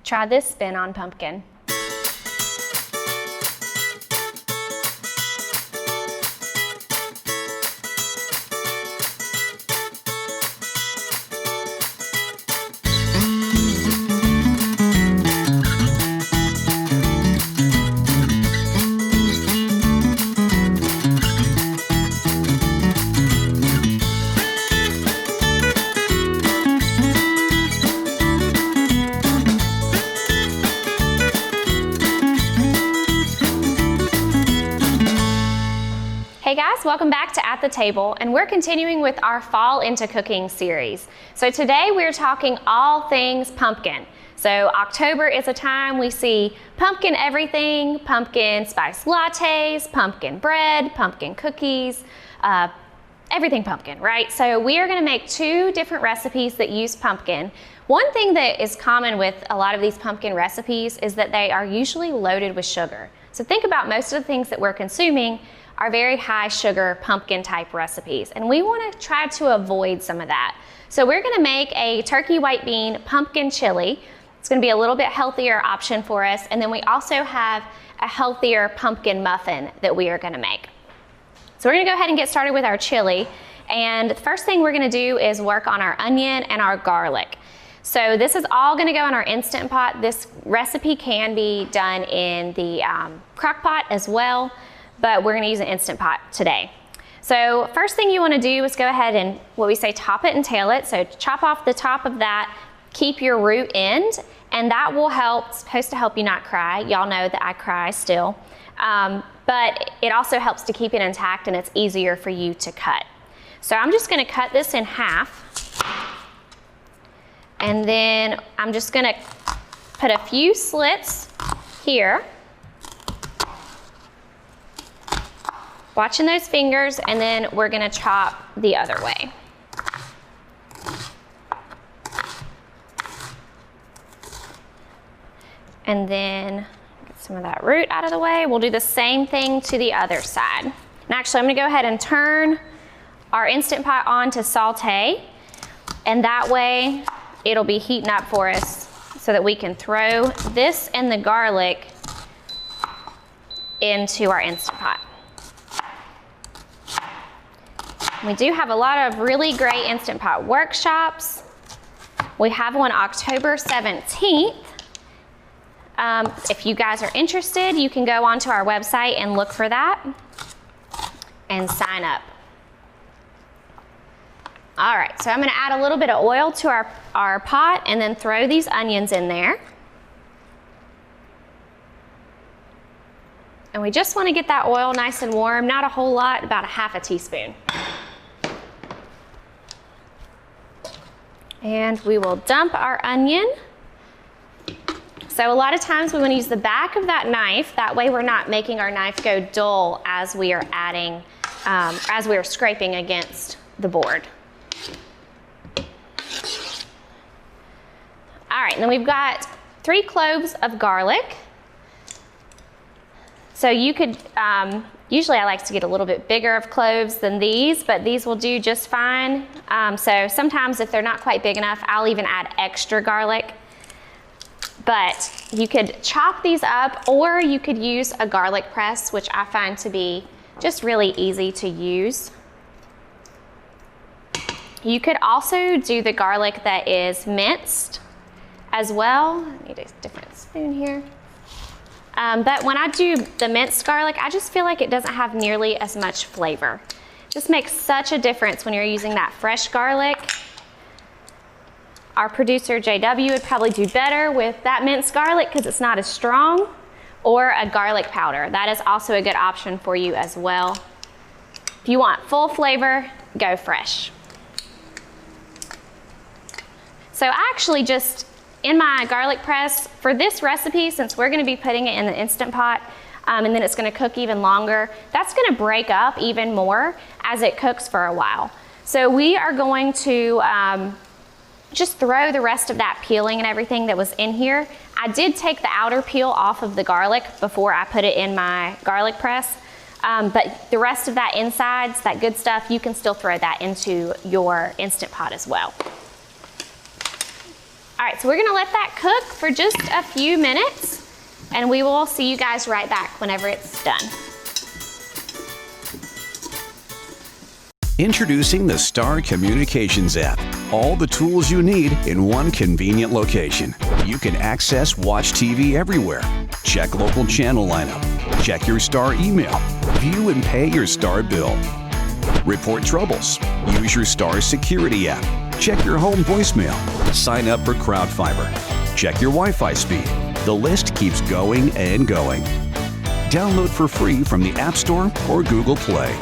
Try this spin on pumpkin. Hey guys, welcome back to At the Table, and we're continuing with our Fall into Cooking series. So today we're talking all things pumpkin. So October is a time we see pumpkin everything, pumpkin spice lattes, pumpkin bread, pumpkin cookies, everything pumpkin, right? So we are gonna make two different recipes that use pumpkin. One thing that is common with a lot of these pumpkin recipes is that they are usually loaded with sugar. So think about most of the things that we're consuming are very high sugar pumpkin type recipes, and we want to try to avoid some of that. So we're going to make a turkey white bean pumpkin chili. It's going to be a little bit healthier option for us, and then we also have a healthier pumpkin muffin that we are going to make. So we're going to go ahead and get started with our chili, and the first thing we're going to do is work on our onion and our garlic. So this is all going to go in our Instant Pot. This recipe can be done in the crock pot as well, but we're gonna use an Instant Pot today. So first thing you wanna do is go ahead and, what we say, top it and tail it. So chop off the top of that, keep your root end, and that will help, it's supposed to help you not cry. Y'all know that I cry still. But it also helps to keep it intact, and it's easier for you to cut. So I'm just gonna cut this in half, and then I'm just gonna put a few slits here. Watching those fingers, and then we're gonna chop the other way. And then get some of that root out of the way. We'll do the same thing to the other side. And actually, I'm gonna go ahead and turn our Instant Pot on to saute, and that way it'll be heating up for us so that we can throw this and the garlic into our Instant Pot. We do have a lot of really great Instant Pot workshops. We have one October 17th. If you guys are interested, you can go onto our website and look for that and sign up. All right, so I'm gonna add a little bit of oil to our pot and then throw these onions in there. And we just wanna get that oil nice and warm, not a whole lot, about a half a teaspoon. And we will dump our onion. So a lot of times we want to use the back of that knife. That way we're not making our knife go dull as we are adding, as we are scraping against the board. All right, and then we've got 3 cloves of garlic. So you could, usually I like to get a little bit bigger of cloves than these, but these will do just fine. So sometimes if they're not quite big enough, I'll even add extra garlic. But you could chop these up, or you could use a garlic press, which I find to be just really easy to use. You could also do the garlic that is minced as well. I need a different spoon here. But when I do the minced garlic, I just feel like it doesn't have nearly as much flavor. It just makes such a difference when you're using that fresh garlic. Our producer, JW, would probably do better with that minced garlic because it's not as strong, or a garlic powder. That is also a good option for you as well. If you want full flavor, go fresh. So I actually just, in my garlic press, for this recipe, since we're gonna be putting it in the Instant Pot, and then it's gonna cook even longer, that's gonna break up even more as it cooks for a while. So we are going to just throw the rest of that peeling and everything that was in here. I did take the outer peel off of the garlic before I put it in my garlic press, but the rest of that insides, that good stuff, you can still throw that into your Instant Pot as well. All All right, so we're gonna let that cook for just a few minutes, and we will see you guys right back whenever it's done. Introducing the Star Communications app. All the tools you need in one convenient location. You can access Watch TV everywhere. Check local channel lineup. Check your Star email. View and pay your Star bill. Report troubles. Use your Star Security app. Check your home voicemail. Sign up for Crowd Fiber. Check your Wi-Fi speed. The list keeps going and going. Download for free from the App Store or Google Play.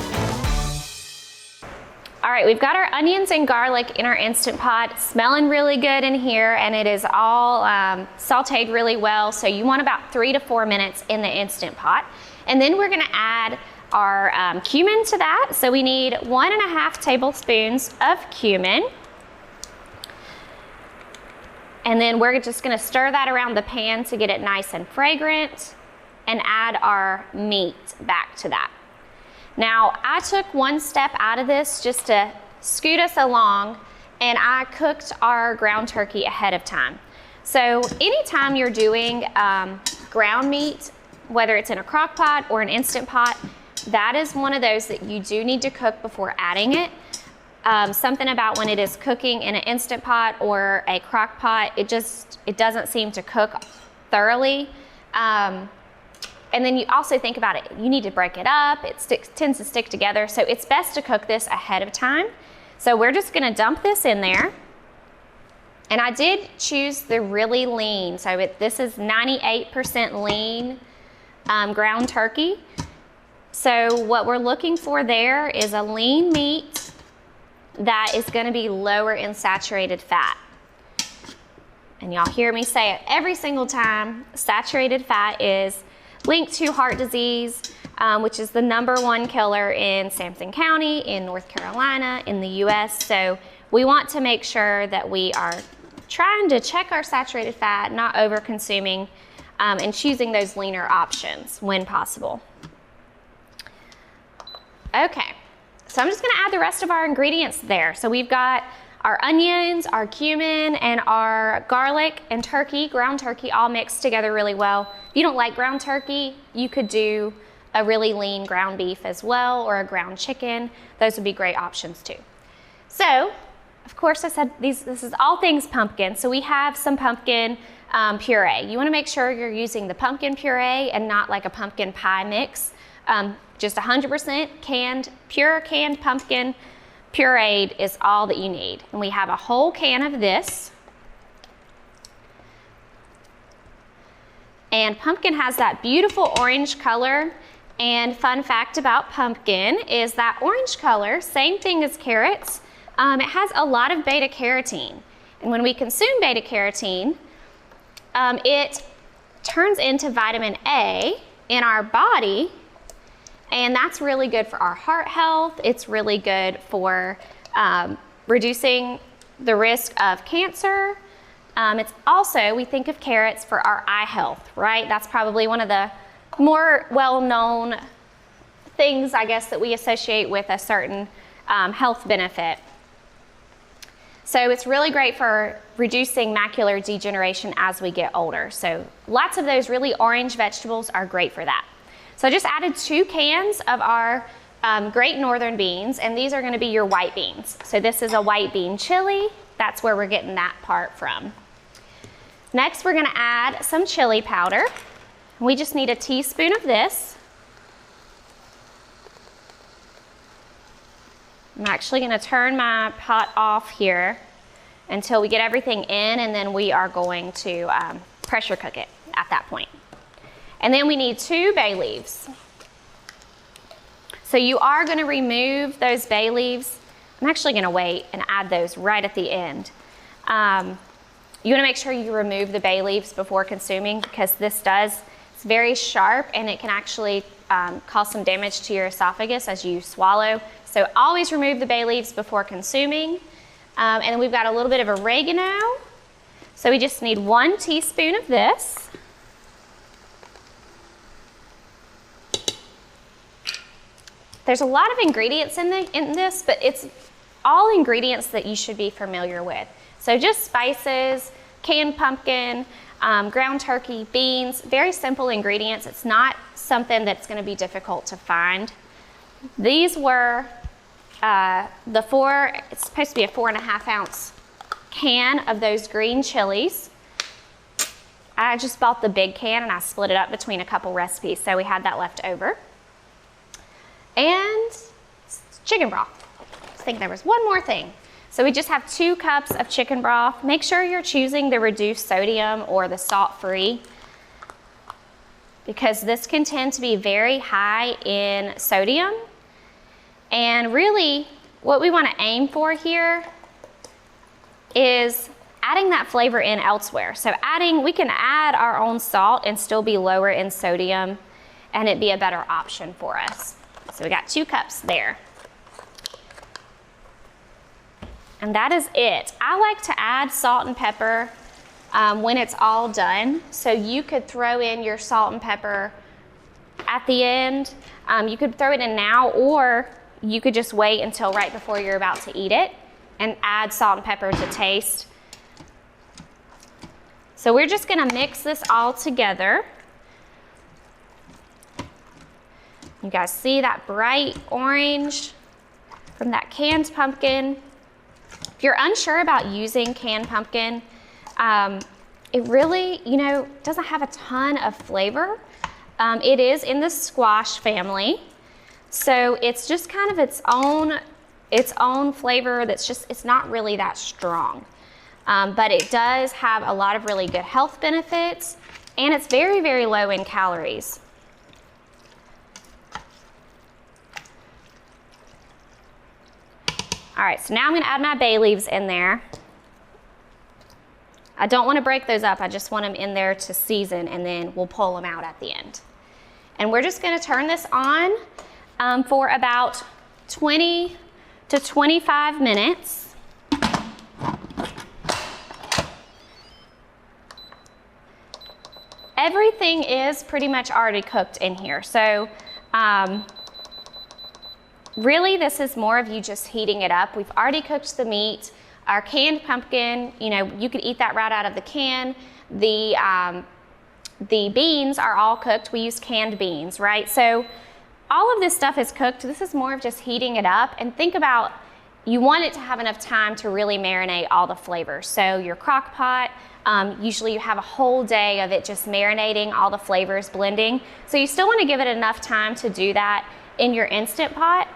All right, we've got our onions and garlic in our Instant Pot, smelling really good in here, and it is all sauteed really well. So you want about 3 to 4 minutes in the Instant Pot. And then we're gonna add our cumin to that. So we need 1.5 tablespoons of cumin. And then we're just gonna stir that around the pan to get it nice and fragrant, and add our meat back to that. Now, I took one step out of this just to scoot us along, and I cooked our ground turkey ahead of time. So anytime you're doing ground meat, whether it's in a crock pot or an Instant Pot, that is one of those that you do need to cook before adding it. Something about when it is cooking in an Instant Pot or a crock pot, it doesn't seem to cook thoroughly. And then you also think about it, you need to break it up, tends to stick together, so it's best to cook this ahead of time. So we're just gonna dump this in there. And I did choose the really lean, so this is 98% lean ground turkey. So what we're looking for there is a lean meat that is gonna be lower in saturated fat. And y'all hear me say it every single time, saturated fat is linked to heart disease, which is the #1 killer in Sampson County, in North Carolina, in the US. So we want to make sure that we are trying to check our saturated fat, not over consuming, and choosing those leaner options when possible. Okay, so I'm just gonna add the rest of our ingredients there. So we've got our onions, our cumin, and our garlic and turkey, ground turkey, all mixed together really well. If you don't like ground turkey, you could do a really lean ground beef as well, or a ground chicken. Those would be great options too. So, of course I said this is all things pumpkin, so we have some pumpkin puree. You wanna make sure you're using the pumpkin puree and not like a pumpkin pie mix. Just 100% pure canned pumpkin pureed is all that you need. And we have a whole can of this. And pumpkin has that beautiful orange color. And fun fact about pumpkin is that orange color, same thing as carrots, it has a lot of beta carotene. And when we consume beta carotene, it turns into vitamin A in our body. And that's really good for our heart health. It's really good for reducing the risk of cancer. It's also, we think of carrots for our eye health, right? That's probably one of the more well-known things, I guess, that we associate with a certain health benefit. So it's really great for reducing macular degeneration as we get older. So lots of those really orange vegetables are great for that. So I just added 2 cans of our Great Northern beans, and these are gonna be your white beans. So this is a white bean chili. That's where we're getting that part from. Next, we're gonna add some chili powder. We just need a teaspoon of this. I'm actually gonna turn my pot off here until we get everything in, and then we are going to pressure cook it at that point. And then we need 2 bay leaves. So you are gonna remove those bay leaves. I'm actually gonna wait and add those right at the end. You wanna make sure you remove the bay leaves before consuming, because it's very sharp and it can actually cause some damage to your esophagus as you swallow. So always remove the bay leaves before consuming. And then we've got a little bit of oregano. So we just need 1 teaspoon of this. There's a lot of ingredients in this, but it's all ingredients that you should be familiar with. So just spices, canned pumpkin, ground turkey, beans, very simple ingredients. It's not something that's gonna be difficult to find. These were it's supposed to be a 4.5 ounce can of those green chilies. I just bought the big can and I split it up between a couple recipes, so we had that left over. And chicken broth. I think there was one more thing. So we just have 2 cups of chicken broth. Make sure you're choosing the reduced sodium or the salt-free, because this can tend to be very high in sodium. And really, what we want to aim for here is adding that flavor in elsewhere. So we can add our own salt and still be lower in sodium, and it'd be a better option for us. So we got 2 cups there. And that is it. I like to add salt and pepper when it's all done. So you could throw in your salt and pepper at the end. You could throw it in now, or you could just wait until right before you're about to eat it and add salt and pepper to taste. So we're just gonna mix this all together. You guys see that bright orange from that canned pumpkin? If you're unsure about using canned pumpkin, it really, doesn't have a ton of flavor. It is in the squash family, so it's just kind of its own flavor that's just, it's not really that strong. But it does have a lot of really good health benefits, and it's very, very low in calories. All right, so now I'm gonna add my bay leaves in there. I don't wanna break those up, I just want them in there to season, and then we'll pull them out at the end. And we're just gonna turn this on for about 20 to 25 minutes. Everything is pretty much already cooked in here, so really, this is more of you just heating it up. We've already cooked the meat. Our canned pumpkin, you could eat that right out of the can. The beans are all cooked. We use canned beans, right? So all of this stuff is cooked. This is more of just heating it up. And think about, you want it to have enough time to really marinate all the flavors. So your crock pot, usually you have a whole day of it just marinating, all the flavors blending. So you still want to give it enough time to do that in your Instant Pot.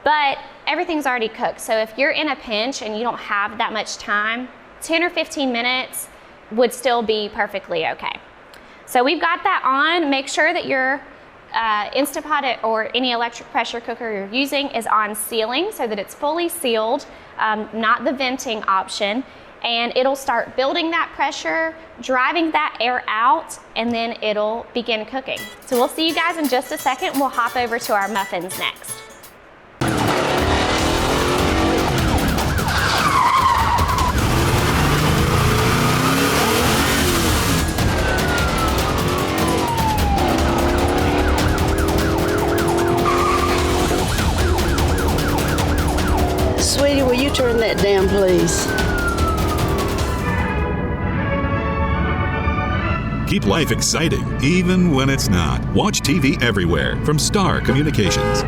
But everything's already cooked. So if you're in a pinch and you don't have that much time, 10 or 15 minutes would still be perfectly okay. So we've got that on. Make sure that your Instant Pot or any electric pressure cooker you're using is on sealing so that it's fully sealed, not the venting option. And it'll start building that pressure, driving that air out, and then it'll begin cooking. So we'll see you guys in just a second. We'll hop over to our muffins next. Sweetie, will you turn that down, please? Keep life exciting, even when it's not. Watch TV everywhere from Star Communications.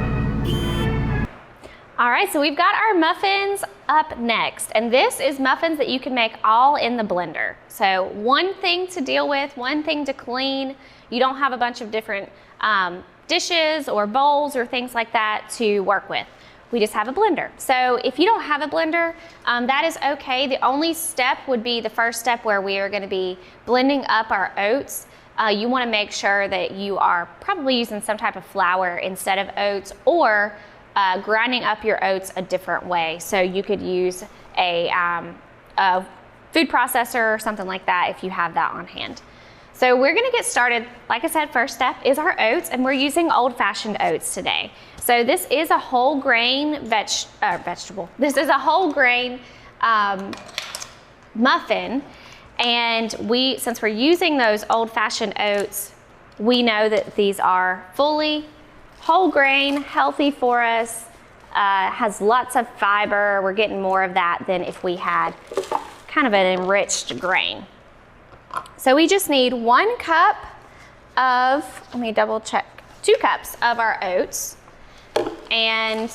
All right, so we've got our muffins up next, and this is muffins that you can make all in the blender. So one thing to deal with, one thing to clean. You don't have a bunch of different dishes or bowls or things like that to work with. We just have a blender. So if you don't have a blender, that is okay. The only step would be the first step where we are gonna be blending up our oats. You wanna make sure that you are probably using some type of flour instead of oats, or grinding up your oats a different way. So you could use a food processor or something like that if you have that on hand. So we're gonna get started. Like I said, first step is our oats, and we're using old-fashioned oats today. So this is a whole grain vegetable. This is a whole grain muffin, and since we're using those old-fashioned oats, we know that these are fully whole grain, healthy for us, has lots of fiber. We're getting more of that than if we had kind of an enriched grain. So we just need 1 cup of, let me double check, 2 cups of our oats. And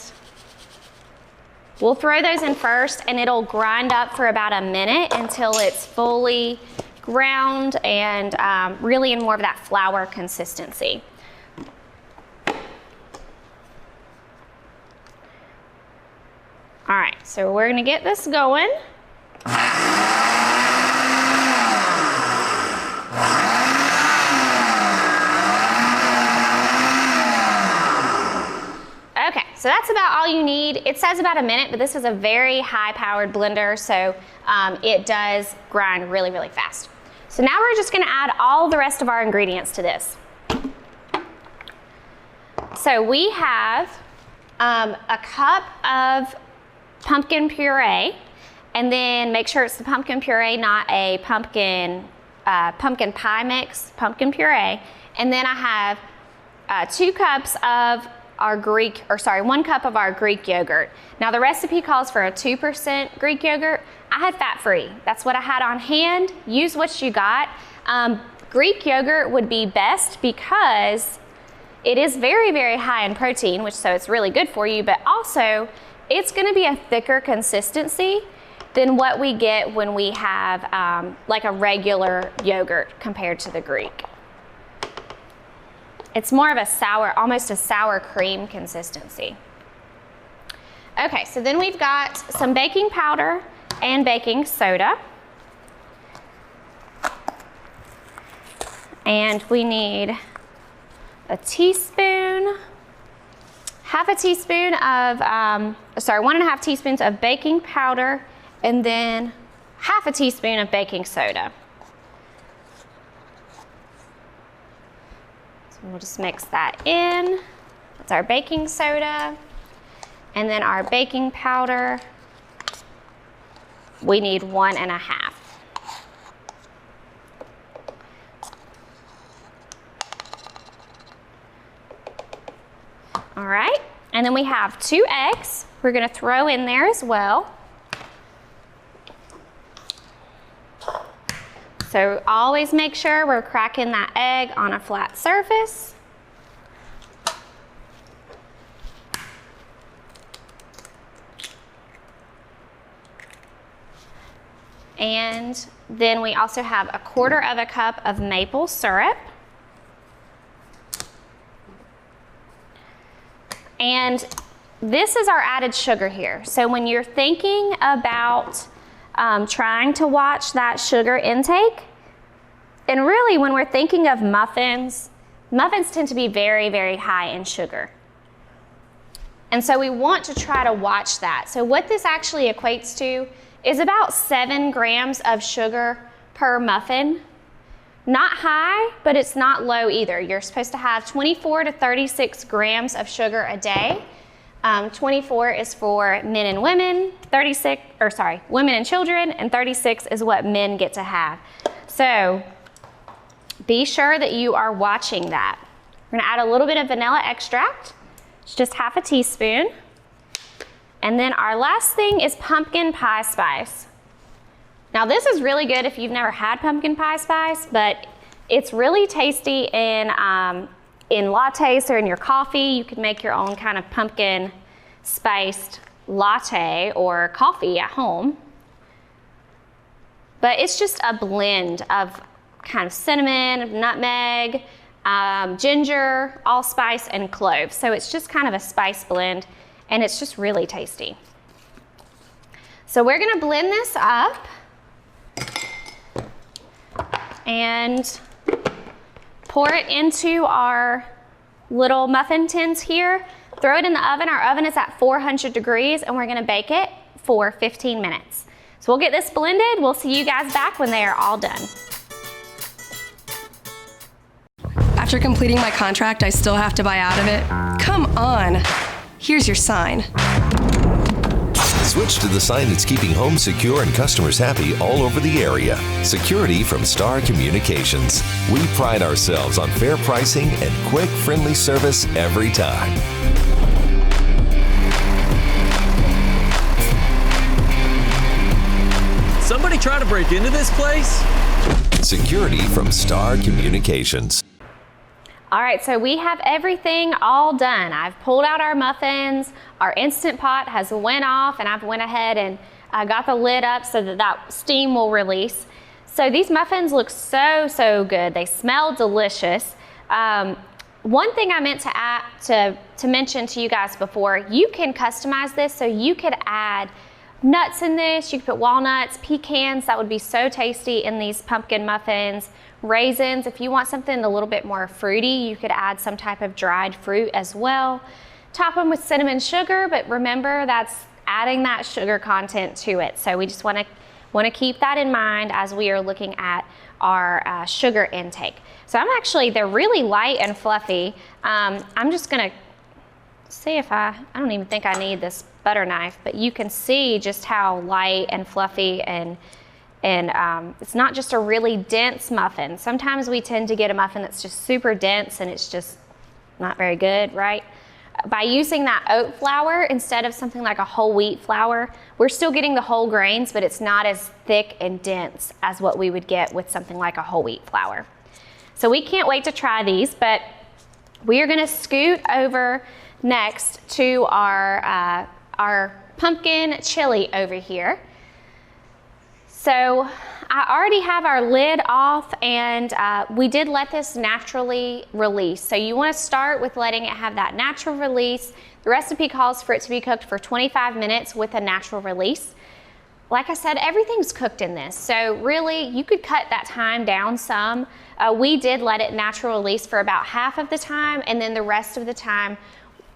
we'll throw those in first, and it'll grind up for about a minute until it's fully ground and really in more of that flour consistency. All right, so we're gonna get this going. Okay, so that's about all you need. It says about a minute, but this is a very high-powered blender, so it does grind really, really fast. So now we're just gonna add all the rest of our ingredients to this. So we have a cup of pumpkin puree, and then make sure it's the pumpkin puree, not a pumpkin pie mix, pumpkin puree. And then I have 2 cups of our 1 cup of our Greek yogurt. Now the recipe calls for a 2% Greek yogurt. I had fat-free. That's what I had on hand. Use what you got. Greek yogurt would be best because it is very, very high in protein, so it's really good for you, but also it's gonna be a thicker consistency than what we get when we have like a regular yogurt compared to the Greek. It's more of a sour, almost a sour cream consistency. Okay, so then we've got some baking powder and baking soda. And we need a teaspoon, half a teaspoon of, 1.5 teaspoons of baking powder, and then half a teaspoon of baking soda. So we'll just mix that in. That's our baking soda. And then our baking powder, we need 1.5. All right, and then we have 2 eggs we're gonna throw in there as well. So always make sure we're cracking that egg on a flat surface. And then we also have 1/4 cup of maple syrup. And this is our added sugar here. So when you're thinking about trying to watch that sugar intake, and really when we're thinking of muffins, muffins tend to be very, very high in sugar. And so we want to try to watch that. So what this actually equates to is about 7 grams of sugar per muffin. Not high, but it's not low either. You're supposed to have 24 to 36 grams of sugar a day. 24 is for men and women, women and children, and 36 is what men get to have. So be sure that you are watching that. We're gonna add a little bit of vanilla extract. It's just half a teaspoon. And then our last thing is pumpkin pie spice. Now this is really good if you've never had pumpkin pie spice, but it's really tasty in lattes or in your coffee. You can make your own kind of pumpkin spiced latte or coffee at home. But it's just a blend of kind of cinnamon, nutmeg, ginger, allspice, and cloves. So it's just kind of a spice blend, and it's just really tasty. So we're gonna blend this up and pour it into our little muffin tins here. Throw it in the oven. Our oven is at 400 degrees, and we're gonna bake it for 15 minutes. So we'll get this blended. We'll see you guys back when they are all done. After completing my contract, I still have to buy out of it? Come on. Here's your sign. Switch to the sign that's keeping home secure and customers happy all over the area. Security from Star Communications. We pride ourselves on fair pricing and quick, friendly service every time. Somebody trying to break into this place? Security from Star Communications. All right, so we have everything all done. I've pulled out our muffins, our Instant Pot has went off, and I've went ahead and got the lid up so that that steam will release. So these muffins look so good. They smell delicious. One thing I meant to mention to you guys before, you can customize this, so you could add nuts in this. You could put walnuts, pecans, that would be so tasty in these pumpkin muffins. Raisins, if you want something a little bit more fruity, you could add some type of dried fruit as well. Top them with cinnamon sugar, but remember that's adding that sugar content to it. So we just want to keep that in mind as we are looking at our sugar intake. So they're really light and fluffy. I'm just gonna see if I don't even think I need this butter knife, but you can see just how light and fluffy and it's not just a really dense muffin. Sometimes we tend to get a muffin that's just super dense and it's just not very good, right? By using that oat flour instead of something like a whole wheat flour, we're still getting the whole grains, but it's not as thick and dense as what we would get with something like a whole wheat flour. So we can't wait to try these, but we are gonna scoot over next to our pumpkin chili over here. So I already have our lid off, and we did let this naturally release. So you want to start with letting it have that natural release. The recipe calls for it to be cooked for 25 minutes with a natural release. Like I said, everything's cooked in this, so really you could cut that time down some. We did let it natural release for about half of the time, and then the rest of the time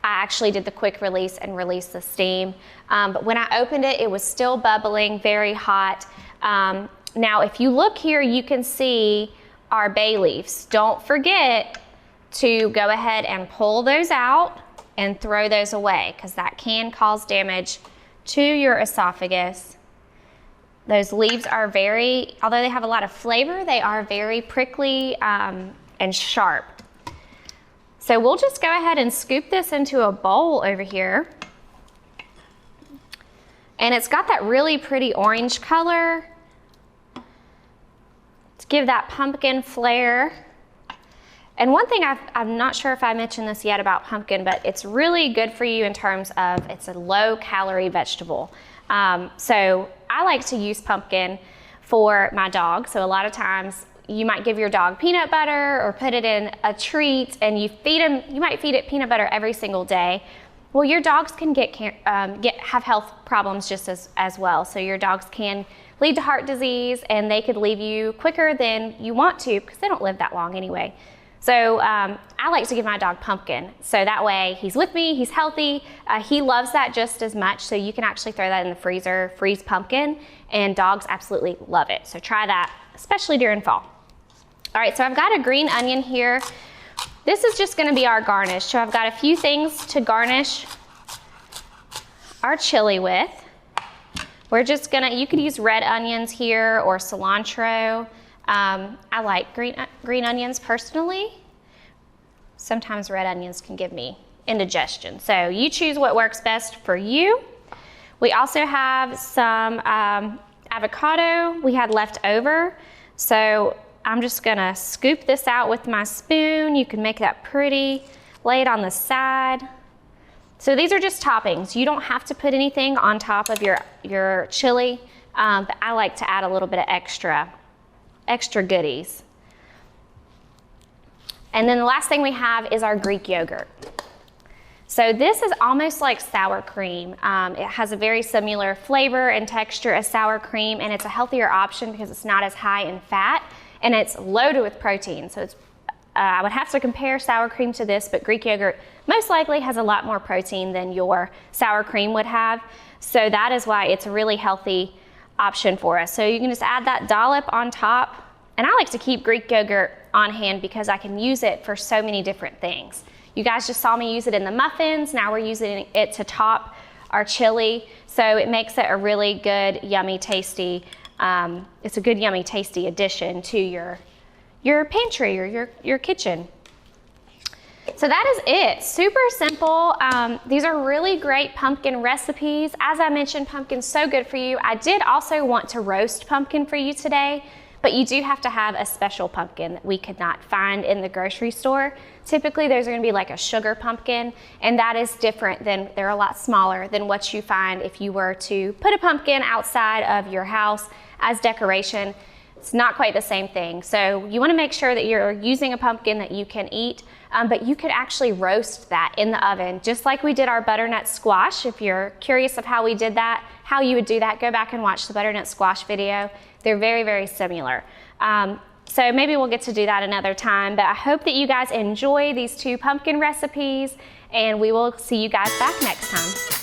I actually did the quick release and released the steam. But when I opened it, it was still bubbling, very hot. Now, if you look here, you can see our bay leaves. Don't forget to go ahead and pull those out and throw those away, because that can cause damage to your esophagus. Those leaves are although they have a lot of flavor, they are very prickly and sharp. So we'll just go ahead and scoop this into a bowl over here. And it's got that really pretty orange color to give that pumpkin flair. And one thing I'm not sure if I mentioned this yet about pumpkin, but it's really good for you in terms of it's a low calorie vegetable. So I like to use pumpkin for my dog. So a lot of times you might give your dog peanut butter or put it in a treat, and you might feed it peanut butter every single day. Well, your dogs can have health problems just as well. So your dogs can lead to heart disease, and they could leave you quicker than you want to, because they don't live that long anyway. So I like to give my dog pumpkin. So that way he's with me, he's healthy. He loves that just as much. So you can actually throw that in the freezer, freeze pumpkin, and dogs absolutely love it. So try that, especially during fall. All right, so I've got a green onion here. This is just gonna be our garnish. So I've got a few things to garnish our chili with. We're just you could use red onions here or cilantro. I like green onions personally. Sometimes red onions can give me indigestion. So you choose what works best for you. We also have some avocado we had left over. So I'm just gonna scoop this out with my spoon. You can make that pretty, lay it on the side. So these are just toppings. You don't have to put anything on top of your chili, but I like to add a little bit of extra goodies. And then the last thing we have is our Greek yogurt. So this is almost like sour cream. It has a very similar flavor and texture as sour cream, and it's a healthier option because it's not as high in fat, and it's loaded with protein. So it's, I would have to compare sour cream to this, but Greek yogurt most likely has a lot more protein than your sour cream would have. So that is why it's a really healthy option for us. So you can just add that dollop on top. And I like to keep Greek yogurt on hand because I can use it for so many different things. You guys just saw me use it in the muffins. Now we're using it to top our chili. So it makes it a really good, yummy, tasty, it's a good, yummy, tasty addition to your pantry or your kitchen. So that is it. Super simple. These are really great pumpkin recipes. As I mentioned, pumpkin's so good for you. I did also want to roast pumpkin for you today, but you do have to have a special pumpkin that we could not find in the grocery store. Typically there's going to be like a sugar pumpkin, and that is different than, they're a lot smaller than what you find if you were to put a pumpkin outside of your house as decoration. It's not quite the same thing. So you want to make sure that you're using a pumpkin that you can eat, but you could actually roast that in the oven, just like we did our butternut squash. If you're curious of how we did that, how you would do that, go back and watch the butternut squash video. They're very, very similar. So maybe we'll get to do that another time, but I hope that you guys enjoy these 2 pumpkin recipes, and we will see you guys back next time.